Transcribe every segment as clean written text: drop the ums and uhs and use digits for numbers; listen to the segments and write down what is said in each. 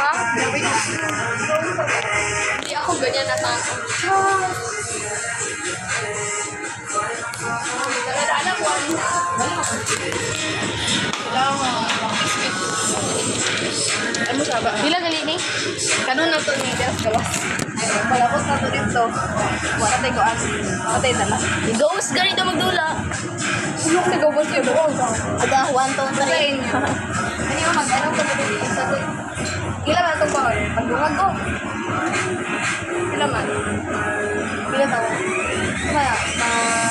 Ha? Hindi ako ganyan natakot. Alam ko, ano sa ba? Bila gali ni? Kanon na to ni Deus gawas. Palapos na to dito. Wala tayo ko as. Patay na. Ghost ganito magdula. Yung nagawas yun doon. Ada 1 2 Patay 3. niyo. Ano yung mag-ano ko dito sa to? Kila man itong power? Pagdungag ko. Kila man? Kila tao? Kaya,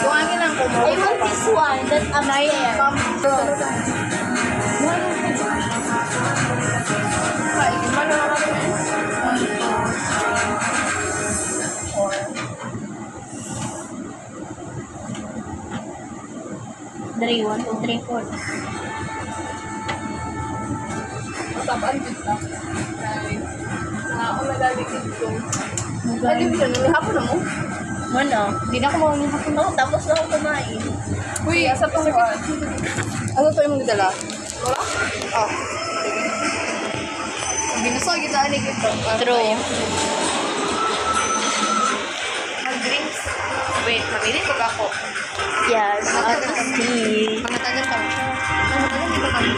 dungagin lang ko mo. I want this one that upstairs. Three, 1 2 3 4. Tapaan kita. Ako nalalikid ko. Pwede mo siya, nalihapon na mo? Mana? Hindi na ako mamahapon na. Oh, tapos na ako kumain. Uy, asa to ko. Ano to yung mga dala? Wala? Oh. Binasa kita ni kita. True. Mag-drinks. Wait, mamili ko ako. Yes, at see. Pangatagan ka mo. Pangatagan di ba kami?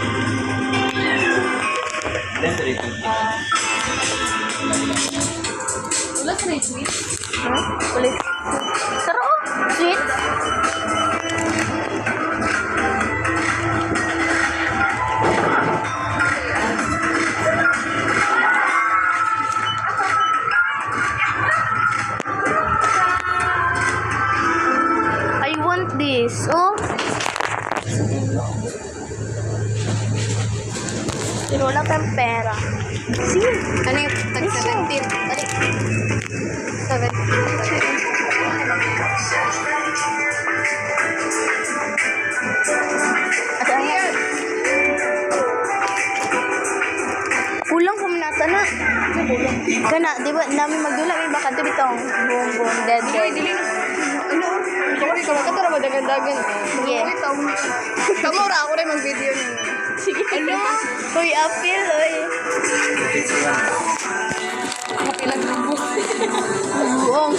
Wala sa sweet. Huh? Ulit. Sarap. Sweet. I want this. Oh. Pero wala kang pera. See? Ano yung tag 17? Dali. 17. At ayan. Kulang ko manata na. Kana, di ba, namin magdula, may baka ito bitong buong dead. Uy, dili na. Ano? Uy, kamakatara madagan-dagan. Yeah. Uy, tao na. Kamura ako rin mag-video niyo. Sige. Ano? Uy, appeal, uy. Kapilag ng book. Buong.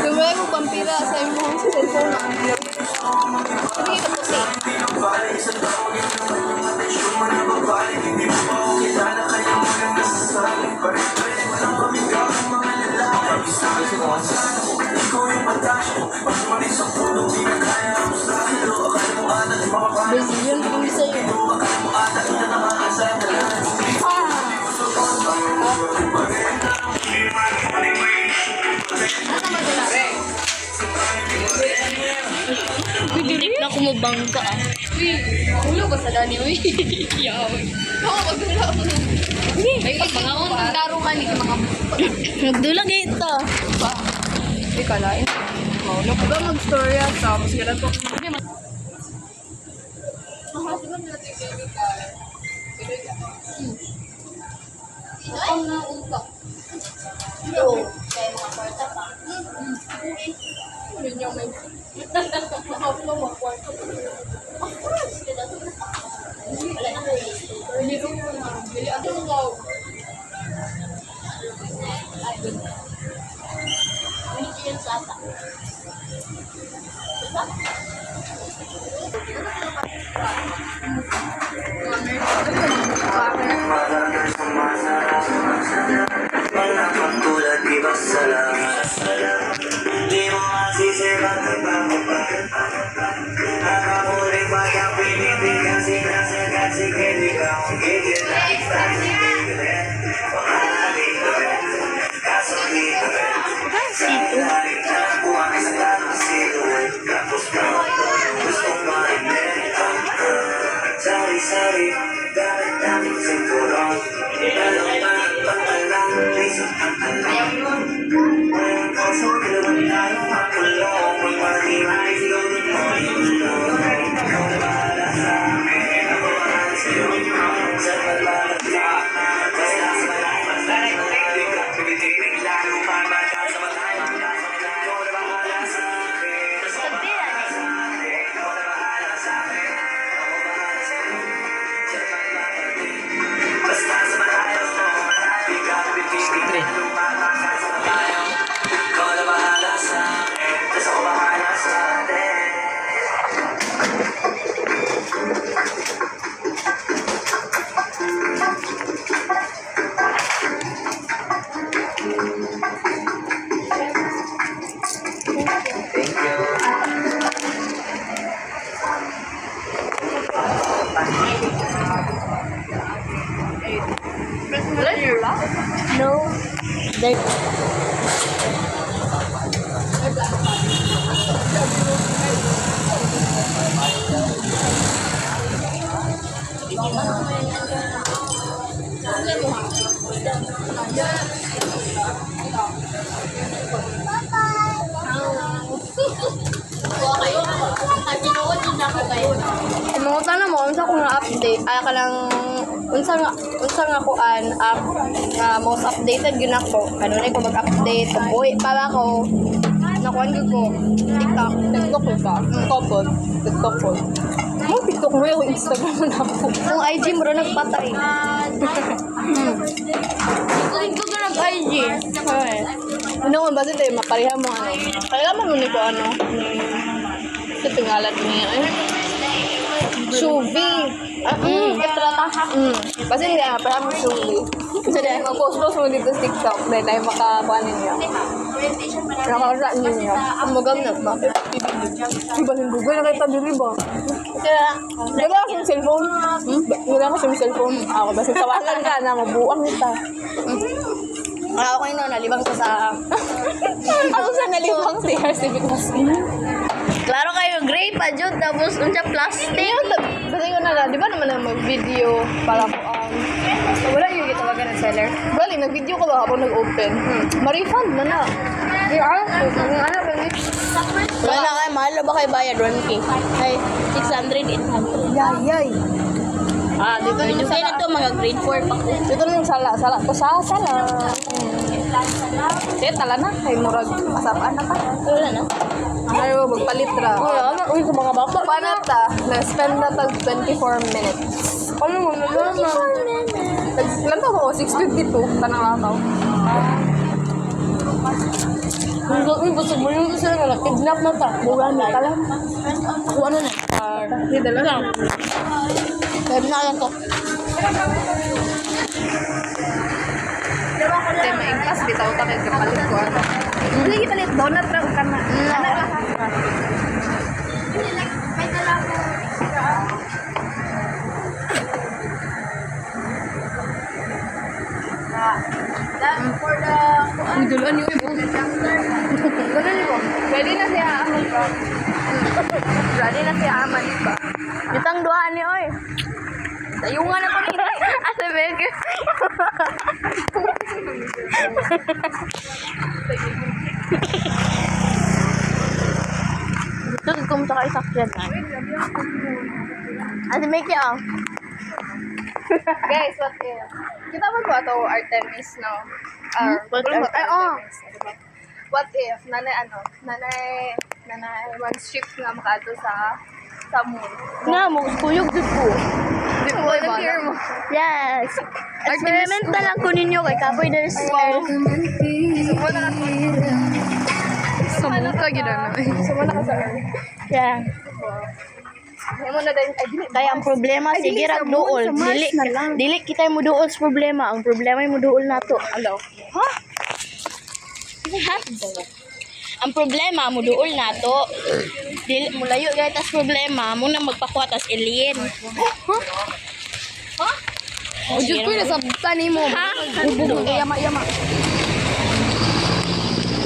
Dumaya ko pampira sa imong sa cellphone na. Hindi kita po say. Brazilian kung sa'yo. Asa ba dala? Dilip na kumabangka ah. Uy, ulo ko sa dani, uy. Yaw. Oo, magdula ako. Ay, mga unang daruhan ni mga Nagdula ito. pa. Uy, kalain. Maulo ko ba mag-storya sa mas ganun po. Hindi, mas... Mahasigan nila ito yung baby ka. Ang naunta. Oo. Kaya mga kwarta pa. Yun yung may... Mahap na makwarta. Of course. Wala na ko Hindi ko na. Bili ako ng gaw. Hindi yun sa ata. Wala kang tulad, di ba salam? Di mo masisi, bakit ba mo pa? Nakamuli pa kang pinibigyan, sinasagat, sige, di ka mong gigil. Lifestyle, bigilin, pangalan, bigilin, kaso bigilin. Balik na, buwang isang lalo silhouette, tapos gustong marinig. Sorry, dahil daming siguro. Ibalong ba ang pangalang, isang pangalang. Ngayon kaso, kailangan tayo makulong. Magpahimay, sigaw din mo yung ulong. Ikaw na bahala sa akin, ako bahala sa'yo. Sa pagbalag ka, basta sa malay, basta rin kung hindi ka pagitinig lang. Kung pabata sa matay, ikaw na bahala sa akin. Ikaw na bahala sa akin, ikaw na bahala sa akin. Ako bahala sa'yo. 63. Lumatakas na tayo. Ikaw na bahala sa akin. Tapos ako bahala sa atin. Thank you. No. There. Imungutan na mo, unsa ko nga update, ay ka lang, unsa nga kuan, app, nga most updated yun ako. Kanunay ko mag-update, buhay para ko, nakuan ko, TikTok. TikTok ko ba? TikTok ko. Mo TikTok mo yung Instagram na ako. Kung IG mo rin nagpatay. Ko ka nag-IG. Ano ko ba tayo mapareha mo ano? Kaya man mo ni ko ano? Sa tingalan niya. Shuvi. Kasi hindi nga para mo suwi. Kasi dahil mag-post mo dito sa TikTok dahil tayo makakuha ninyo. Nakakasaan ninyo. Kumagam na ba? Iba ng Google na kita dili ba? Wala akong cellphone. Wala akong cellphone. Ako basta tawagan ka na mabuang kita. Ako kayo na, nalibang ko sa... Ako sa nalibang CRC because Klaro kayo, gray pa dyan, tapos unsa plastic. kasi ko na, di ba naman na mag-video para ko, Wala yung gitawagan ng seller. bali, nag-video ko ba ako nag-open? Ma-refund na na. Wala na kayo, mahal na ba kayo bayad 1K? Ay, 600, 800. Yay! Dito yung kaya na to, mga grade 4 pa ko. Ito na yung sala. Sala to sa sala. Kaya tala na. Kay murag masapaan na pa. Wala na. Ayaw, magpalit ra. Wala na. Uy, sa mga bata. Paano ta? Na-spend na tag 24 minutes. Ano mo, Ilan to ako? 6:52. Tanang lakaw. Uy, busog mo yung sila na kidnap na ta. Buwan na. Kalam. Ako ano na? Hindi, dala lang. Sabi na lang to. Hindi, maingkas. Bitaw ta kay kapalit ko. Ano? Hindi palit donut ra ka na. Ang dulan yung ibo. Ganun niyo po. Ready na siya aman ko. Ready na siya aman ko. Bitang duhaan ni oy. Tayungan na ko ni. Asa beg. Ito kung sa kayo sakyan na. Ate make it oh. Guys, what if? Kita mo ba ito Artemis, no? What Artemis. What if, nanay one ship nga makato sa moon. Na mo kuyog jud ko. Di mo volunteer mo. Yes. Experimental lang ko ninyo kay Kapoy there's Sumo na ka. Samong ka, gina na. Sumo na ka sa Earth. Yeah. Hindi mo na din, ay dili. Kaya ang problema sige ra duol. Dili kita mo duol sa problema. Ang problema mo duol nato. Hello. Ha? Ang problema mo duol nato. Dili mo layo gay tas problema mo nang magpakuha tas alien. Ha? O Diyos ko, nasabtan mo. Ha? Bubog, yama-yama.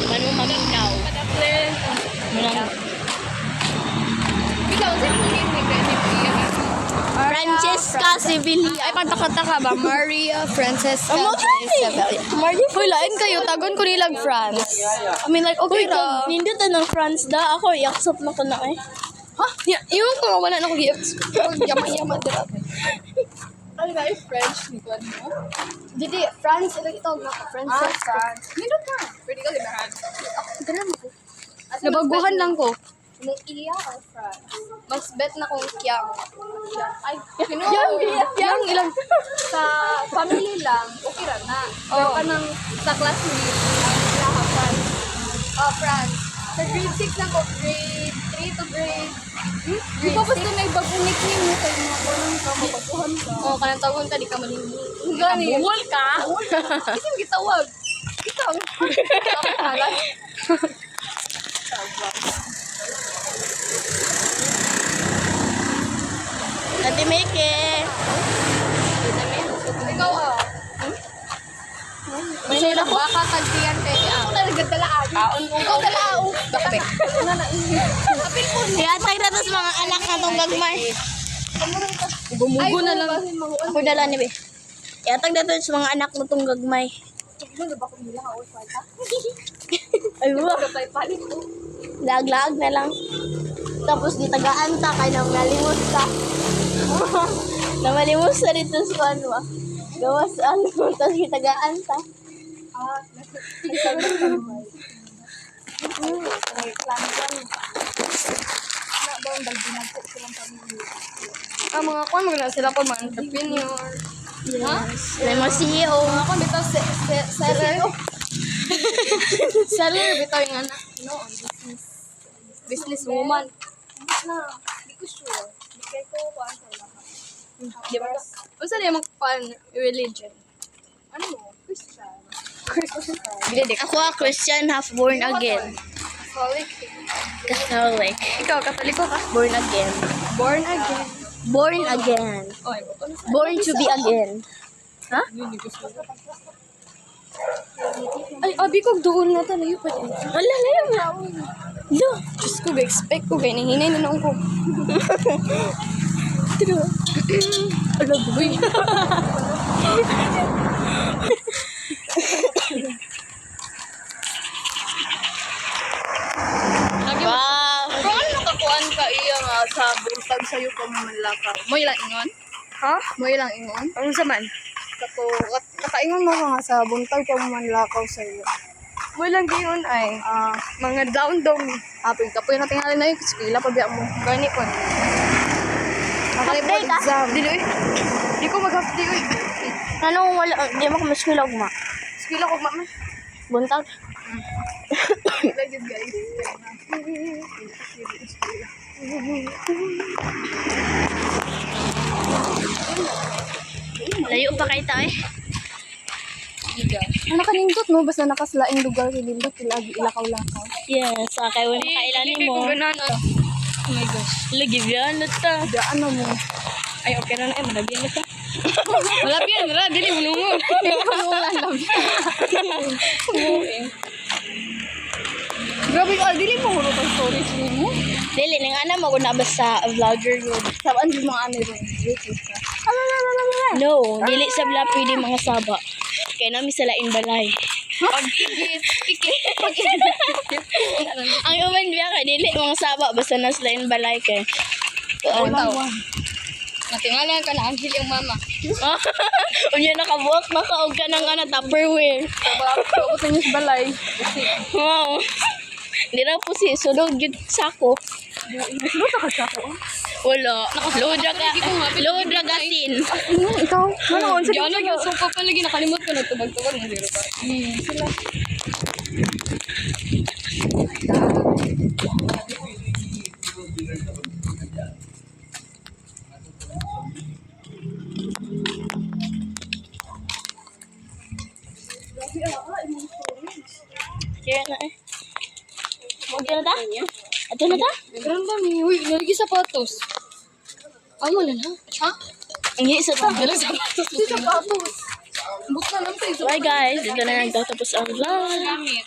Ano maginaw? Manang Ikaw, sino mo name ni Francesca Sevilla. Ay, pantakata ka ba? Maria Francesca Amo Sevilla. Mardi Hoy, lain kayo. Tagon ko nilag France. I mean, like, okay ra. Nindot ng France da ako iaksap na ko na eh. Ha? Iwan ko nga wala na akong gifts. Yama-yama dira. Ano ba yung French ni Kwan mo? Didi, France. Ito nga ka. France. France. Nindot na. Pwede ka limahan. Ganun mo. Nabaguhan lang ko. Nung iya or France? Mas bet na kung Kyang. Ay, Kyang ilang sa family lang, okay ra na. Pero kanang sa classmate, ang lahat France. France. Sa grade 6 na ko, grade 3 to grade Di ba basta may bagong nickname mo kay mga kanang ka, mabaguhan ka. kanang tawag ka, di ka malindi. Gani. Buwal ka? Kasi yung gitawag. Ikaw. Ikaw. Ate Mike. Ikaw May lang baka kaltiyan kay ako na nagdalaan. Kaon mo. Ikaw dalaan. Bakit? Kapil ko. Yatay na to sa mga anak na tong gagmay. Gumugo na lang. Ako dala ni be. Yatag na to sa mga anak na tong gagmay. Ay, wa. Lag-lag na lang. Tapos gitagaan ta kay nang nalimos ka. Namalimos sa dito sa ano ah. Gawas ano, tapos gitagaan ta. Mga kwan magna sila pa mga entrepreneur. Yes. May mga CEO. Mga kwan bitaw seller. Seller bitaw yung anak. Business woman. Di ko sure. Di kay ko kwan sa lahat. Di ba? Basta di magpan religion. Ano mo? Christian. Ako Christian, half born again. Catholic. Catholic. Ikaw, Katoliko ka? Born again. Born again. Born again. Oy, Born to be again. Ha? ay, abi ko doon na talayo pa din. Wala, layo na. Lo. Diyos ko, expect ko, kaya nahinay na noong ko. Ala, boy. Wow. Kung ano nakakuan ka iya nga sa buntag sa'yo pa mamanlakaw. Mo ilang ingon? Ha? Mo ilang ingon? Ano sa man? Nakaingon mo ka nga sa buntag pa mamanlakaw sa'yo. Mo ilang gingon ay, mga down daw ni. Apig ka po yung natingali na yung eskwela pa biya mo. Gani ko. Nakalipod Update, exam. Di ko mag-half-day, uy. Ano wala, di mo ka maskwila ugma. Eskwela ko, mama. Buntag. Legit, guys. Layo pa kay tayo. Ano kanindot no? Basta nakaslaing lugar sa lindot, lagi ilakaw-lakaw. Yes, kay wala makailan mo. Oh my gosh. Lagi biyan na ta. Daan na mo. Ay, okay na na. Malabyan na ta. Malapyan, mara. Dili mo nungo. Grabe ka, dili mo hulo kang storage mo. Dili, nang ana mo kung nabas sa vlogger yun. Sabaan yung mga ano rin. No, dili sa bla pwede mga saba. Kaya namin sa lain balay. Pag-igit, Ang uman biya kay dili mga saba basta nas lain balay kay. Natingalan ka na, Angel yung mama. Unya nakabuak na ka og kanang ana Tupperware. Tapos sa news balay. Wow. Di na po si sulog yun sako. Ano sa kasako? Wala. Load ragasin. Ikaw? Ano? Sa Diyan na so pa lagi nakalimot ko na tubag-tubag mo zero pa. Kaya na eh. Huwag na ta? Ato na ta? Meron ba mi? Uy, nalagi sapatos. Amo na na. Ha? Ang isa ta. Nalagi sapatos. Sapatos. Buksan lang tayo. Bye guys. Dito na nagtatapos ang vlog. Gamit.